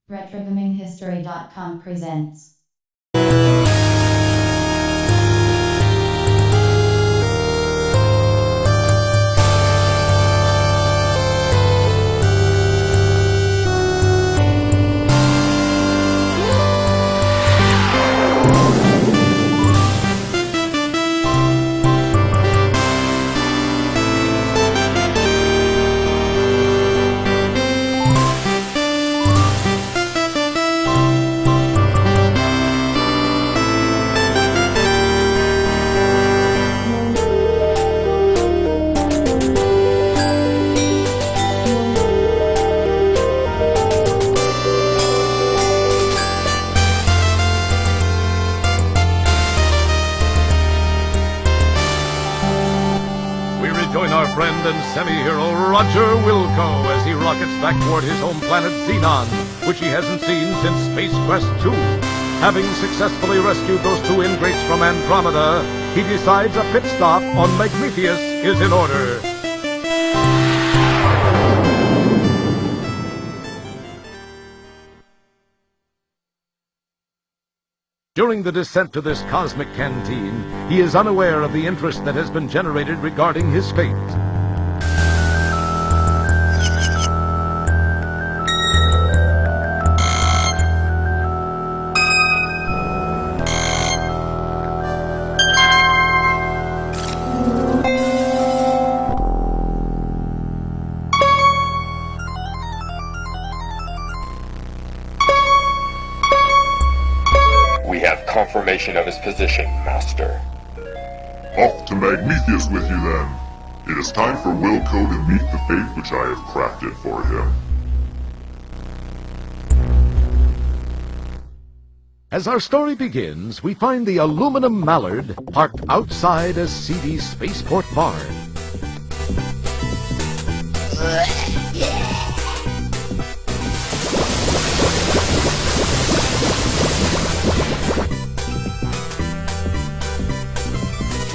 RetroGamingHistory.com presents. Join our friend and semi-hero Roger Wilco as he rockets back toward his home planet Xenon, which he hasn't seen since Space Quest 2. Having successfully rescued those two ingrates from Andromeda, he decides a pit stop on Magmethius is in order. During the descent to this cosmic canteen, he is unaware of the interest that has been generated regarding his fate. We have confirmation of his position, Master. Off to Magmethius with you, then. It is time for Wilco to meet the fate which I have crafted for him. As our story begins, we find the aluminum mallard parked outside a seedy spaceport bar.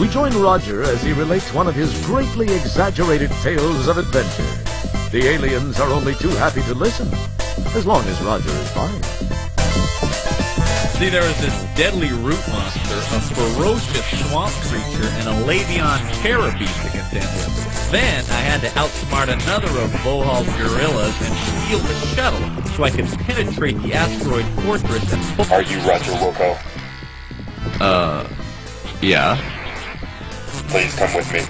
We join Roger as he relates one of his greatly exaggerated tales of adventure. The aliens are only too happy to listen, as long as Roger is fine. See, there was this deadly root monster, a ferocious swamp creature, and a Lavion terror beast to contend with. Then I had to outsmart another of Bohal's gorillas and steal the shuttle so I could penetrate the asteroid fortress and pull... Are you Roger Wilco? Yeah. Please come with me.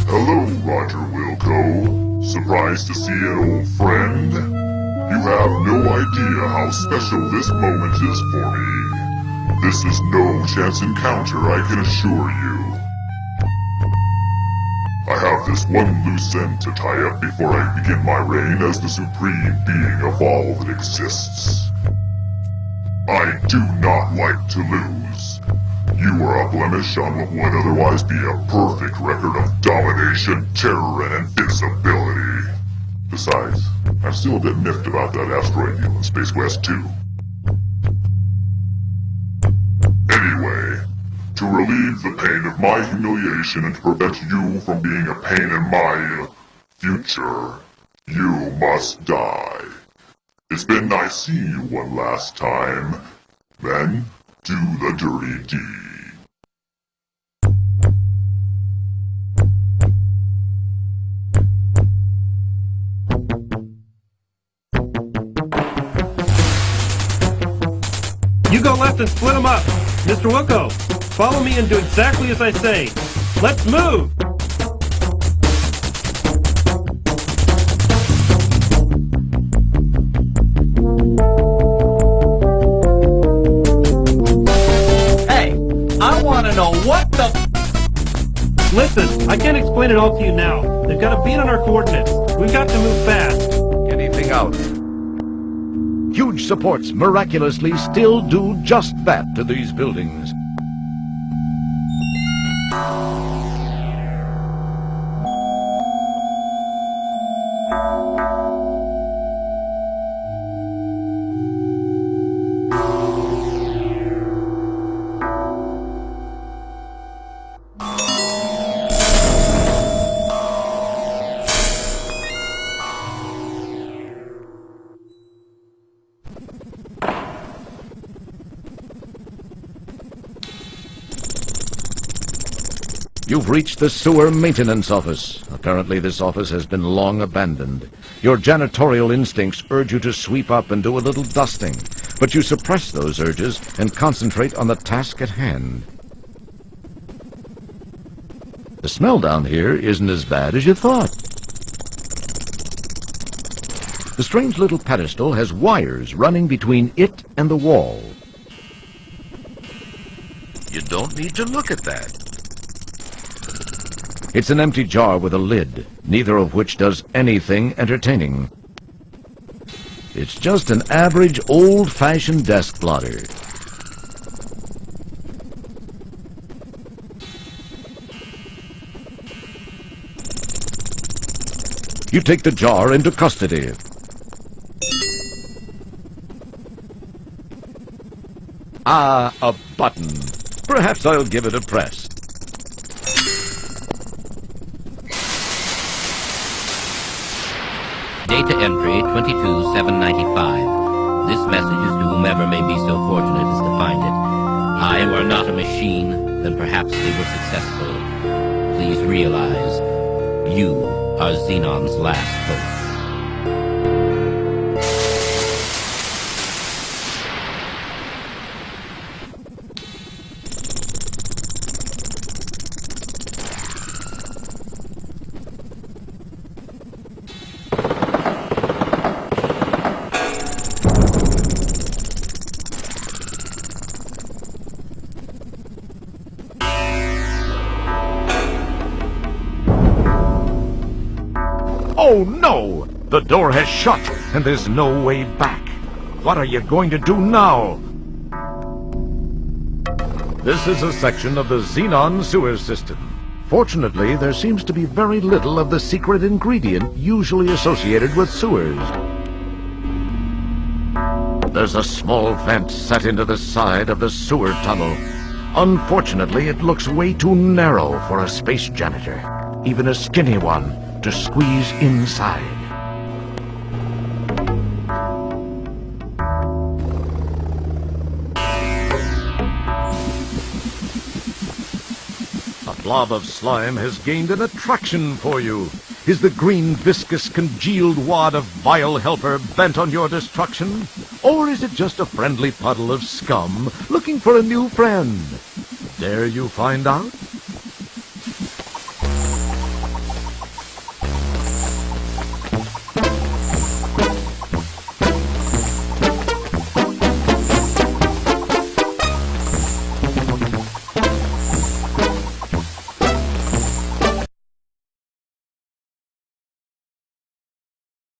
Hello, Roger Wilco. Surprised to see an old friend? You have no idea how special this moment is for me. This is no chance encounter, I can assure you. I have this one loose end to tie up before I begin my reign as the supreme being of all that exists. I do not like to lose. You are a blemish on what would otherwise be a perfect record of domination, terror, and invincibility. Besides, I'm still a bit miffed about that asteroid deal in Space Quest 2. Anyway, to relieve the pain of my humiliation and to prevent you from being a pain in my future, you must die. It's been nice seeing you one last time. Then, do the dirty deed. You go left and split them up. Mr. Wilco, follow me and do exactly as I say. Let's move! Hey, I want to know what the... Listen, I can't explain it all to you now. They've got a beat on our coordinates. We've got to move fast. Anything out? Huge supports miraculously still do just that to these buildings. You've reached the sewer maintenance office. Apparently this office has been long abandoned. Your janitorial instincts urge you to sweep up and do a little dusting, but you suppress those urges and concentrate on the task at hand. The smell down here isn't as bad as you thought. The strange little pedestal has wires running between it and the wall. You don't need to look at that. It's an empty jar with a lid, neither of which does anything entertaining. It's just an average old-fashioned desk blotter. You take the jar into custody. Ah, a button. Perhaps I'll give it a press. Data entry 22795. This message is to whomever may be so fortunate as to find it. I were not a machine, then perhaps they were successful. Please realize, you are Xenon's last hope. Oh no! The door has shut, and there's no way back. What are you going to do now? This is a section of the Xenon sewer system. Fortunately, there seems to be very little of the secret ingredient usually associated with sewers. There's a small vent set into the side of the sewer tunnel. Unfortunately, it looks way too narrow for a space janitor, even a skinny one, to squeeze inside. A blob of slime has gained an attraction for you. Is the green, viscous, congealed wad of vile helper bent on your destruction? Or is it just a friendly puddle of scum looking for a new friend? Dare you find out?